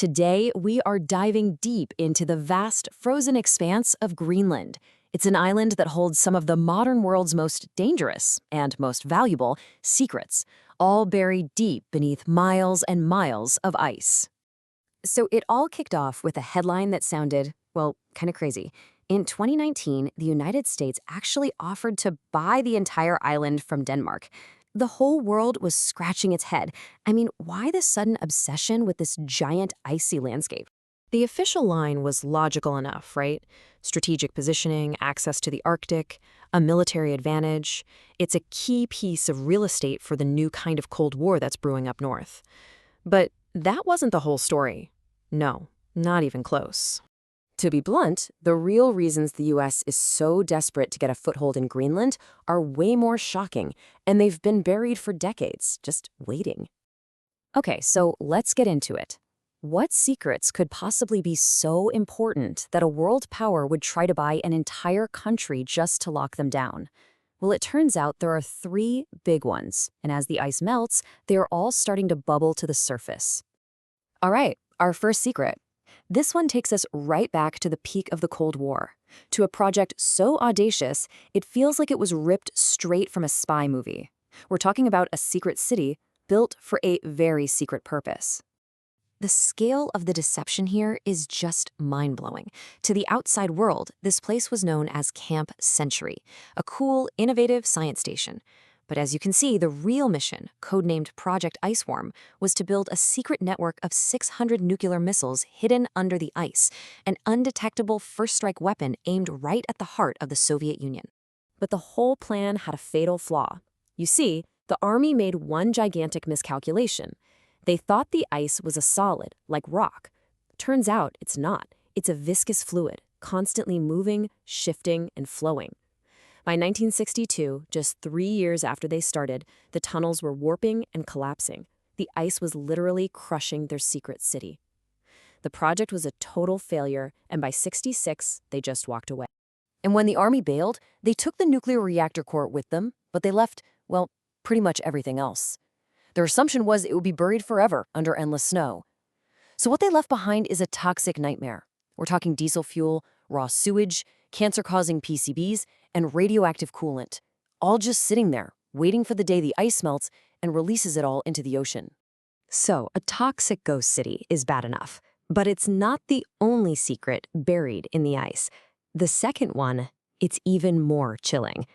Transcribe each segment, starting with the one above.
Today, we are diving deep into the vast frozen expanse of Greenland. It's an island that holds some of the modern world's most dangerous and most valuable secrets, all buried deep beneath miles and miles of ice. So it all kicked off with a headline that sounded, well, kind of crazy. In 2019, the United States actually offered to buy the entire island from Denmark. The whole world was scratching its head. I mean, why the sudden obsession with this giant icy landscape? The official line was logical enough, right? Strategic positioning, access to the Arctic, a military advantage. It's a key piece of real estate for the new kind of Cold War that's brewing up north. But that wasn't the whole story. No, not even close. To be blunt, the real reasons the U.S. is so desperate to get a foothold in Greenland are way more shocking, and they've been buried for decades, just waiting. Okay, so let's get into it. What secrets could possibly be so important that a world power would try to buy an entire country just to lock them down? Well, it turns out there are three big ones, and as the ice melts, they are all starting to bubble to the surface. All right, our first secret. This one takes us right back to the peak of the Cold War, to a project so audacious, it feels like it was ripped straight from a spy movie. We're talking about a secret city built for a very secret purpose. The scale of the deception here is just mind-blowing. To the outside world, this place was known as Camp Century, a cool, innovative science station. But as you can see, the real mission, codenamed Project Iceworm, was to build a secret network of 600 nuclear missiles hidden under the ice, an undetectable first-strike weapon aimed right at the heart of the Soviet Union. But the whole plan had a fatal flaw. You see, the Army made one gigantic miscalculation. They thought the ice was a solid, like rock. Turns out it's not. It's a viscous fluid, constantly moving, shifting, and flowing. By 1962, just 3 years after they started, the tunnels were warping and collapsing. The ice was literally crushing their secret city. The project was a total failure, and by '66, they just walked away. And when the Army bailed, they took the nuclear reactor core with them, but they left, well, pretty much everything else. Their assumption was it would be buried forever under endless snow. So what they left behind is a toxic nightmare. We're talking diesel fuel, raw sewage, cancer-causing PCBs, and radioactive coolant, all just sitting there, waiting for the day the ice melts and releases it all into the ocean. So, a toxic ghost city is bad enough, but it's not the only secret buried in the ice. The second one, it's even more chilling.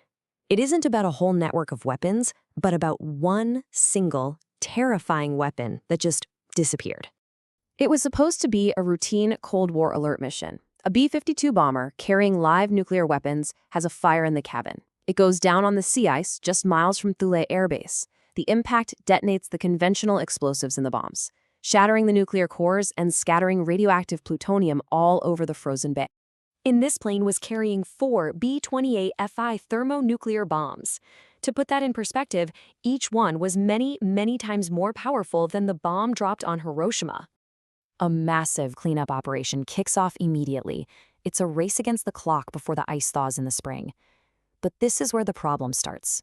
It isn't about a whole network of weapons, but about one single, terrifying weapon that just disappeared. It was supposed to be a routine Cold War alert mission. A B-52 bomber carrying live nuclear weapons has a fire in the cabin. It goes down on the sea ice just miles from Thule Air Base. The impact detonates the conventional explosives in the bombs, shattering the nuclear cores and scattering radioactive plutonium all over the frozen bay. In this plane was carrying 4 B-28 Fi thermonuclear bombs. To put that in perspective, each one was many, many times more powerful than the bomb dropped on Hiroshima. A massive cleanup operation kicks off immediately. It's a race against the clock before the ice thaws in the spring. But this is where the problem starts.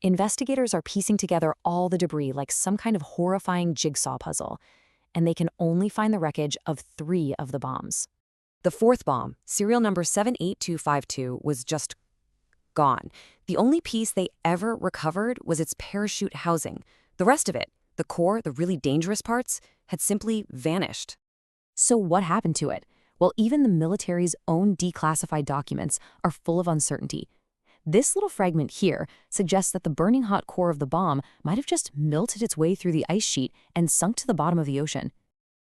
Investigators are piecing together all the debris like some kind of horrifying jigsaw puzzle, and they can only find the wreckage of 3 of the bombs. The 4th bomb, serial number 78252, was just gone. The only piece they ever recovered was its parachute housing. The rest of it, the core, the really dangerous parts, had simply vanished. So what happened to it? Well, even the military's own declassified documents are full of uncertainty. This little fragment here suggests that the burning hot core of the bomb might have just melted its way through the ice sheet and sunk to the bottom of the ocean.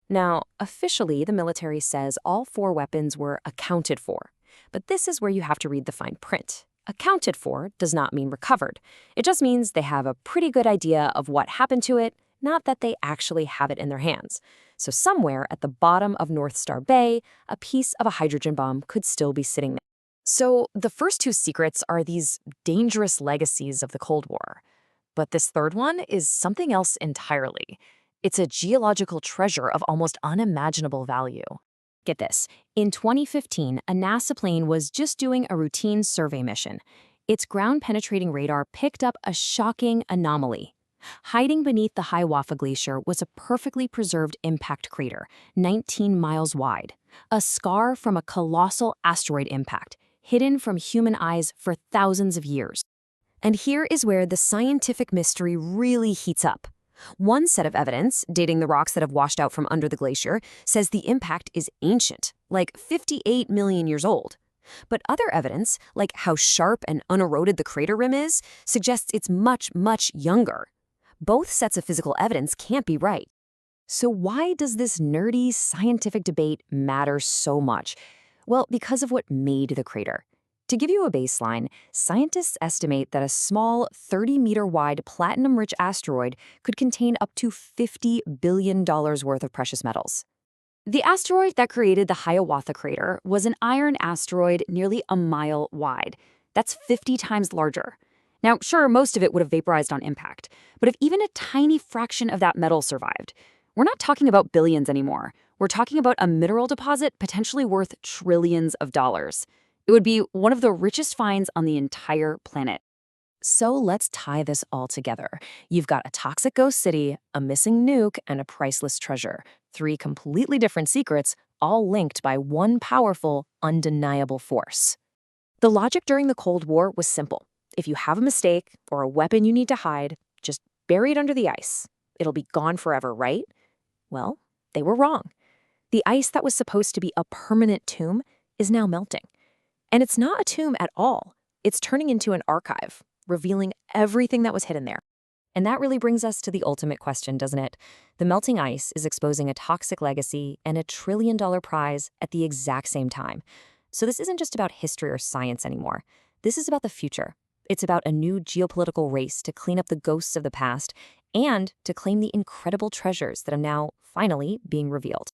Now, officially, the military says all 4 weapons were accounted for. But this is where you have to read the fine print. Accounted for does not mean recovered. It just means they have a pretty good idea of what happened to it, not that they actually have it in their hands. So somewhere at the bottom of North Star Bay, a piece of a hydrogen bomb could still be sitting there. So the first 2 secrets are these dangerous legacies of the Cold War. But this third one is something else entirely. It's a geological treasure of almost unimaginable value. Get this, in 2015, a NASA plane was just doing a routine survey mission. Its ground-penetrating radar picked up a shocking anomaly. Hiding beneath the Hiawatha Glacier was a perfectly preserved impact crater, 19 miles wide, a scar from a colossal asteroid impact, hidden from human eyes for thousands of years. And here is where the scientific mystery really heats up. One set of evidence, dating the rocks that have washed out from under the glacier, says the impact is ancient, like 58 million years old. But other evidence, like how sharp and uneroded the crater rim is, suggests it's much, much younger. Both sets of physical evidence can't be right. So why does this nerdy scientific debate matter so much? Well, because of what made the crater. To give you a baseline, scientists estimate that a small 30-meter-wide platinum-rich asteroid could contain up to $50 billion worth of precious metals. The asteroid that created the Hiawatha crater was an iron asteroid nearly a mile wide. That's 50 times larger. Now, sure, most of it would have vaporized on impact, but if even a tiny fraction of that metal survived, we're not talking about billions anymore. We're talking about a mineral deposit potentially worth trillions of dollars. It would be one of the richest finds on the entire planet. So let's tie this all together. You've got a toxic ghost city, a missing nuke, and a priceless treasure. 3 completely different secrets, all linked by one powerful, undeniable force. The logic during the Cold War was simple. If you have a mistake or a weapon you need to hide, just bury it under the ice. It'll be gone forever, right? Well, they were wrong. The ice that was supposed to be a permanent tomb is now melting. And it's not a tomb at all. It's turning into an archive, revealing everything that was hidden there. And that really brings us to the ultimate question, doesn't it? The melting ice is exposing a toxic legacy and a trillion-dollar prize at the exact same time. So this isn't just about history or science anymore. This is about the future. It's about a new geopolitical race to clean up the ghosts of the past and to claim the incredible treasures that are now finally being revealed.